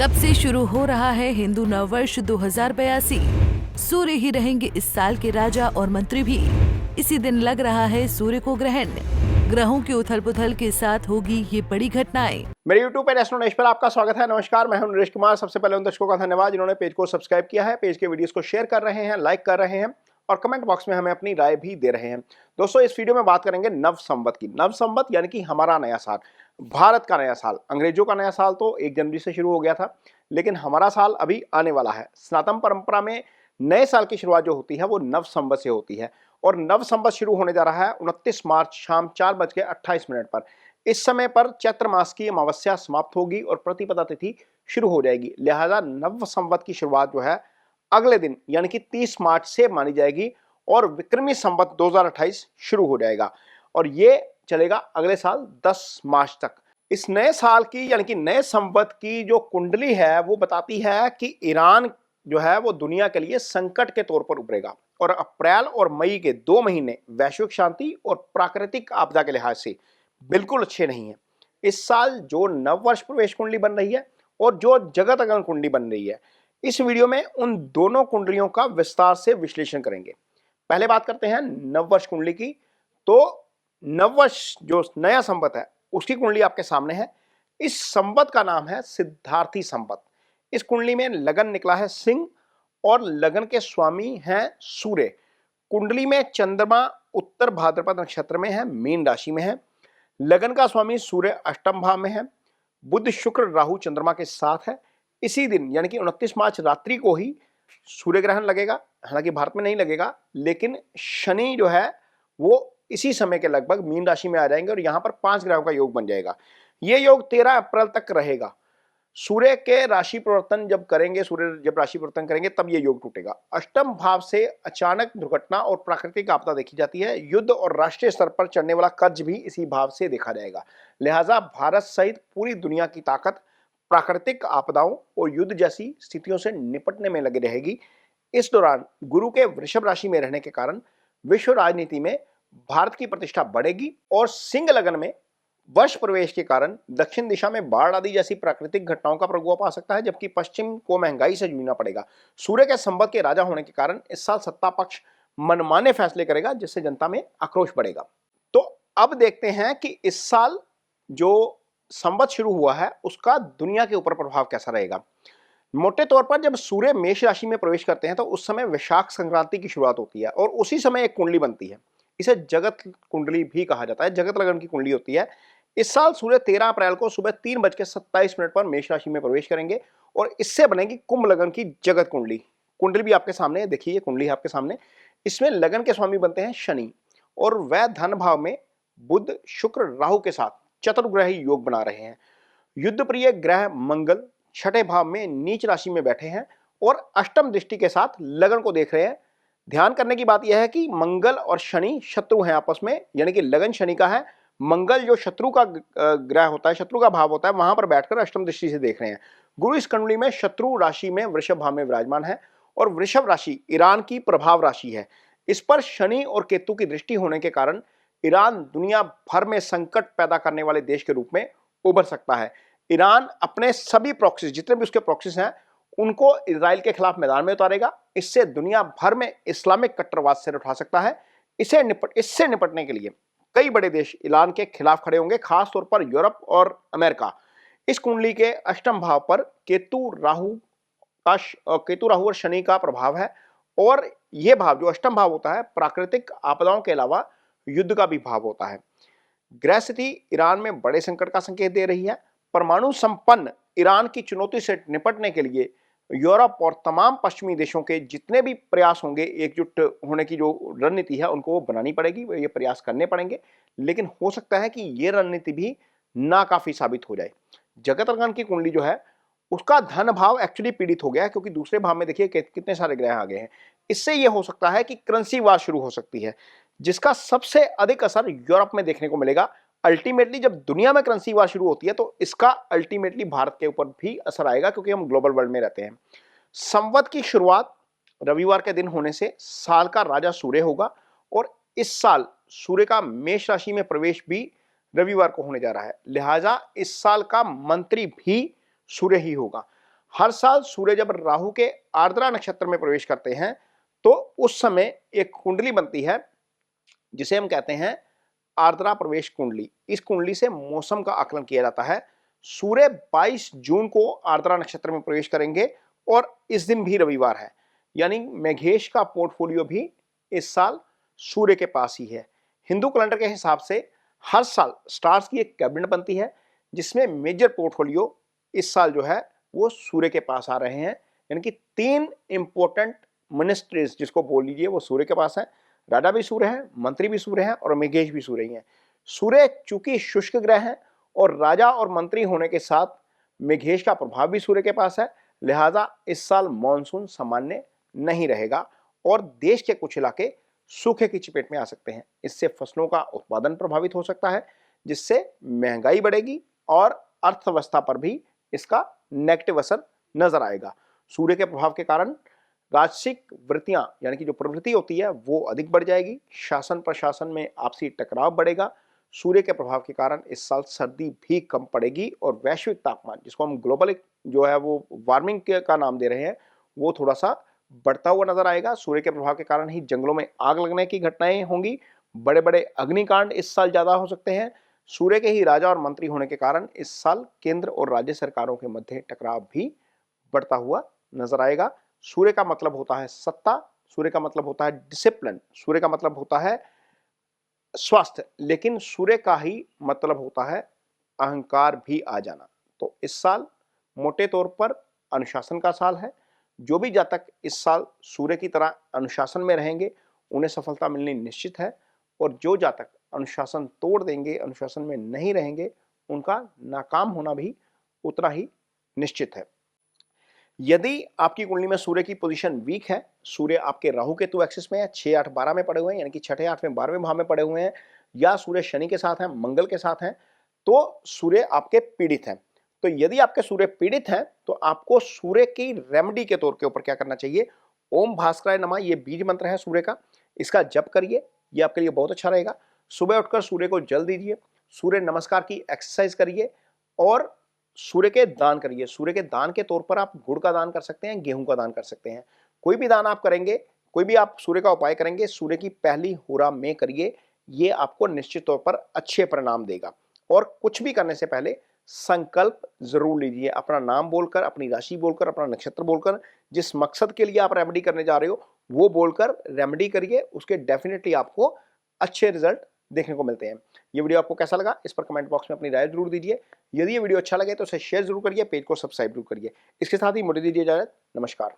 कब से शुरू हो रहा है हिंदू नववर्ष 2082। सूर्य ही रहेंगे इस साल के राजा और मंत्री भी। इसी दिन लग रहा है सूर्य को ग्रहण। ग्रहों की उथल पुथल के साथ होगी ये बड़ी घटनाएं। मेरे YouTube पे एस्ट्रो नरेश पर आपका स्वागत है। नमस्कार, मैं हूं नरेश कुमार। सबसे पहले उन दर्शकों का धन्यवाद जिन्होंने पेज को सब्सक्राइब किया है, पेज के वीडियोस को शेयर कर रहे हैं, लाइक कर रहे हैं और कमेंट बॉक्स में हमें अपनी राय भी दे रहे हैं। दोस्तों, इस वीडियो में बात करेंगे नव संवत की। नव संवत यानी कि हमारा नया साल, भारत का नया साल। अंग्रेजों का नया साल तो 1 जनवरी से शुरू हो गया था, लेकिन हमारा साल अभी आने वाला है। सनातन परंपरा में नए साल की शुरुआत जो होती है वो नव संवत से होती है और नव संवत शुरू होने जा रहा है 29 मार्च शाम 4:28 पर। इस समय पर चैत्र मास की अमावस्या समाप्त होगी और प्रतिपदा तिथि शुरू हो जाएगी। लिहाजा नव संवत की शुरुआत जो है अगले दिन यानी कि 30 मार्च से मानी जाएगी और विक्रमी संवत 2028 शुरू हो जाएगा और ये चलेगा अगले साल 10 मार्च तक। इस नए साल की यानी कि नए संवत की जो कुंडली है वो बताती है कि ईरान जो है वो दुनिया के लिए संकट के तौर पर उभरेगा और अप्रैल और मई के 2 महीने वैश्विक शांति और प्राकृतिक आपदा के लिहाज से बिल्कुल अच्छे नहीं है। इस साल जो नववर्ष प्रवेश कुंडली बन रही है और जो जगत अगन कुंडली बन रही है, इस वीडियो में उन दोनों कुंडलियों का विस्तार से विश्लेषण करेंगे। पहले बात करते हैं नववर्ष कुंडली की। तो नववर्ष जो नया संवत है उसकी कुंडली आपके सामने है। इस संवत का नाम है सिद्धार्थी संवत। इस कुंडली में लगन निकला है सिंह और लगन के स्वामी हैं सूर्य। कुंडली में चंद्रमा उत्तर भाद्रपद नक्षत्र में है, मीन राशि में है। लगन का स्वामी सूर्य अष्टम भाव में है। बुध शुक्र राहु चंद्रमा के साथ है। इसी दिन यानी कि 29 मार्च रात्रि को ही सूर्य ग्रहण लगेगा। हालांकि भारत में नहीं लगेगा, लेकिन शनि जो है वो इसी समय के लगभग मीन राशि में आ जाएंगे और यहां पर 5 ग्रहों का योग बन जाएगा। ये योग 13 अप्रैल तक रहेगा। सूर्य के राशि परिवर्तन जब करेंगे, सूर्य जब राशि परिवर्तन करेंगे तब ये योग टूटेगा। अष्टम भाव से अचानक दुर्घटना और प्राकृतिक आपदा देखी जाती है। युद्ध और राष्ट्रीय स्तर पर चढ़ने वाला कर्ज भी इसी भाव से देखा जाएगा। लिहाजा भारत सहित पूरी दुनिया की ताकत प्राकृतिक आपदाओं और युद्ध जैसी स्थितियों से निपटने में लगी रहेगी। इस दौरान गुरु के वृषभ राशि में रहने के कारण विश्व राजनीति में भारत की प्रतिष्ठा बढ़ेगी और सिंह लगन में वर्ष प्रवेश के कारण दक्षिण दिशा में बाढ़ आदि जैसी प्राकृतिक घटनाओं का प्रकोप आ सकता है, जबकि पश्चिम को महंगाई से जूझना पड़ेगा। सूर्य के संवत के राजा होने के कारण इस साल सत्ता पक्ष मनमाने फैसले करेगा, जिससे जनता में आक्रोश बढ़ेगा। तो अब देखते हैं कि इस साल जो संवत शुरू हुआ है उसका दुनिया के ऊपर प्रभाव कैसा रहेगा। मोटे तौर पर जब सूर्य मेष राशि में प्रवेश करते हैं तो उस समय वैशाख संक्रांति की शुरुआत होती है और उसी समय एक कुंडली बनती है। इसे जगत कुंडली भी कहा जाता है, जगत लगन की कुंडली होती है। इस साल सूर्य 13 अप्रैल को सुबह 3:27 पर मेष राशि में प्रवेश करेंगे और इससे बनेगी कुंभ लगन की जगत कुंडली। कुंडली भी आपके सामने है, देखिए ये कुंडली है आपके सामने। इसमें लगन के स्वामी बनते हैं शनि और वह धन भाव में बुध शुक्र राहु के साथ चतुर्ग्रही योग बना रहे हैं। युद्ध प्रिय ग्रह मंगल 6ठे भाव में नीच राशि में बैठे हैं और अष्टम दृष्टि के साथ लगन को देख रहे हैं। ध्यान करने की बात यह है कि मंगल और शनि शत्रु हैं आपस में, यानी कि लगन शनि का है। मंगल जो शत्रु का ग्रह होता है, शत्रु का भाव होता है, वहां पर बैठकर अष्टम दृष्टि से देख रहे हैं। गुरु इस कुंडली में शत्रु राशि में वृषभ भाव में विराजमान है और वृषभ राशि ईरान की प्रभाव राशि है। इस पर शनि और केतु की दृष्टि होने के कारण ईरान दुनिया भर में संकट पैदा करने वाले देश के रूप में उभर सकता है। ईरान अपने सभी प्रॉक्सीज, जितने भी उसके प्रॉक्सीज हैं, उनको इजराइल के खिलाफ मैदान में उतारेगा। इससे दुनिया भर में इस्लामिक कट्टरवाद सिर उठा सकता है। इससे निपटने के लिए कई बड़े देश ईरान के खिलाफ खड़े होंगे, खासतौर पर यूरोप और अमेरिका। इस कुंडली के अष्टम भाव पर केतु राहु और शनि का प्रभाव है और यह भाव जो अष्टम भाव होता है प्राकृतिक आपदाओं के अलावा युद्ध का भी भाव होता है। ग्रह स्थिति ईरान में बड़े संकट का संकेत दे रही है। परमाणु संपन्न ईरान की चुनौती से निपटने के लिए यूरोप और तमाम पश्चिमी देशों के जितने भी प्रयास होंगे, एकजुट होने की जो रणनीति है उनको वो बनानी पड़ेगी, वो ये प्रयास करने पड़ेंगे। लेकिन हो सकता है कि ये रणनीति भी नाकाफी साबित हो जाए। जगत अगन की कुंडली जो है उसका धन भाव एक्चुअली पीड़ित हो गया है, क्योंकि दूसरे भाव में देखिए कितने सारे ग्रह आ गए हैं। इससे ये हो सकता है कि करेंसी वार शुरू हो सकती है, जिसका सबसे अधिक असर यूरोप में देखने को मिलेगा। अल्टीमेटली जब दुनिया में करेंसी वार शुरू होती है तो इसका अल्टीमेटली भारत के ऊपर भी असर आएगा, क्योंकि हम ग्लोबल वर्ल्ड में रहते हैं। संवत की शुरुआत रविवार के दिन होने से साल का राजा सूर्य होगा और इस साल सूर्य का मेष राशि में प्रवेश भी रविवार को होने जा रहा है। लिहाजा इस साल का मंत्री भी सूर्य ही होगा। हर साल सूर्य जब राहु के आर्द्रा नक्षत्र में प्रवेश करते हैं तो उस समय एक कुंडली बनती है जिसे हम कहते हैं आर्द्रा प्रवेश कुंडली। इस कुंडली से मौसम का आकलन किया जाता है। सूर्य 22 जून को आर्द्रा नक्षत्र में प्रवेश करेंगे और इस दिन भी रविवार है, यानी मेघेश का पोर्टफोलियो भी इस साल सूर्य के पास ही है। हिंदू कैलेंडर के हिसाब से हर साल स्टार्स की एक कैबिनेट बनती है जिसमें मेजर पोर्टफोलियो इस साल जो है वो सूर्य के पास आ रहे हैं, यानी कि 3 इंपॉर्टेंट मिनिस्ट्रीज जिसको बोल लीजिए वो सूर्य के पास है। राजा भी सूर्य है, मंत्री भी सूर्य है और मेघेश भी सूर्य ही है। सूर्य चूंकि शुष्क ग्रह है और राजा और मंत्री होने के साथ मेघेश का प्रभाव भी सूर्य के पास है, लिहाजा इस साल मॉनसून सामान्य नहीं रहेगा और देश के कुछ इलाके सूखे की चपेट में आ सकते हैं। इससे फसलों का उत्पादन प्रभावित हो सकता है, जिससे महंगाई बढ़ेगी और अर्थव्यवस्था पर भी इसका नेगेटिव असर नजर आएगा। सूर्य के प्रभाव के कारण राजसिक वृत्तियां यानी कि जो प्रवृत्ति होती है वो अधिक बढ़ जाएगी। शासन प्रशासन में आपसी टकराव बढ़ेगा। सूर्य के प्रभाव के कारण इस साल सर्दी भी कम पड़ेगी और वैश्विक तापमान जिसको हम ग्लोबल जो है वो वार्मिंग का नाम दे रहे हैं वो थोड़ा सा बढ़ता हुआ नजर आएगा। सूर्य के प्रभाव के कारण ही जंगलों में आग लगने की घटनाएं होंगी। बड़े बड़े अग्निकांड इस साल ज्यादा हो सकते हैं। सूर्य के ही राजा और मंत्री होने के कारण इस साल केंद्र और राज्य सरकारों के मध्य टकराव भी बढ़ता हुआ नजर आएगा। सूर्य का मतलब होता है सत्ता, सूर्य का मतलब होता है डिसिप्लिन, सूर्य का मतलब होता है स्वास्थ्य, लेकिन सूर्य का ही मतलब होता है अहंकार भी आ जाना। तो इस साल मोटे तौर पर अनुशासन का साल है। जो भी जातक इस साल सूर्य की तरह अनुशासन में रहेंगे उन्हें सफलता मिलनी निश्चित है और जो जातक अनुशासन तोड़ देंगे, अनुशासन में नहीं रहेंगे, उनका नाकाम होना भी उतना ही निश्चित है। यदि आपकी कुंडली में सूर्य की पोजीशन वीक है, सूर्य आपके राहु केतु एक्सिस में है, 6, 8, 12 में पड़े हुए हैं, यानी कि छठे, 8वें, 12वें भाव में पड़े हुए हैं, या सूर्य शनि के साथ हैं, मंगल के साथ हैं, तो सूर्य आपके पीड़ित हैं। तो यदि आपके सूर्य पीड़ित हैं तो आपको सूर्य की रेमेडी के तौर के ऊपर क्या करना चाहिए? ओम भास्कराय नमः, ये बीज मंत्र है सूर्य का, इसका जप करिए, ये आपके लिए बहुत अच्छा रहेगा। सुबह उठकर सूर्य को जल दीजिए, सूर्य नमस्कार की एक्सरसाइज करिए और सूर्य के दान करिए। सूर्य के दान के तौर पर आप गुड़ का दान कर सकते हैं, गेहूं का दान कर सकते हैं। कोई भी दान आप करेंगे, कोई भी आप सूर्य का उपाय करेंगे, सूर्य की पहली हुरा में करिए, ये आपको निश्चित तौर पर अच्छे परिणाम देगा। और कुछ भी करने से पहले संकल्प जरूर लीजिए, अपना नाम बोलकर, अपनी राशि बोलकर, अपना नक्षत्र बोलकर, जिस मकसद के लिए आप रेमेडी करने जा रहे हो वो बोलकर रेमेडी करिए, उसके डेफिनेटली आपको अच्छे रिजल्ट देखने को मिलते हैं। ये वीडियो आपको कैसा लगा इस पर कमेंट बॉक्स में अपनी राय जरूर दीजिए। यदि ये वीडियो अच्छा लगे तो इसे शेयर जरूर करिए, पेज को सब्सक्राइब जरूर करिए। इसके साथ ही मुझे दीजिए इजाजत। नमस्कार।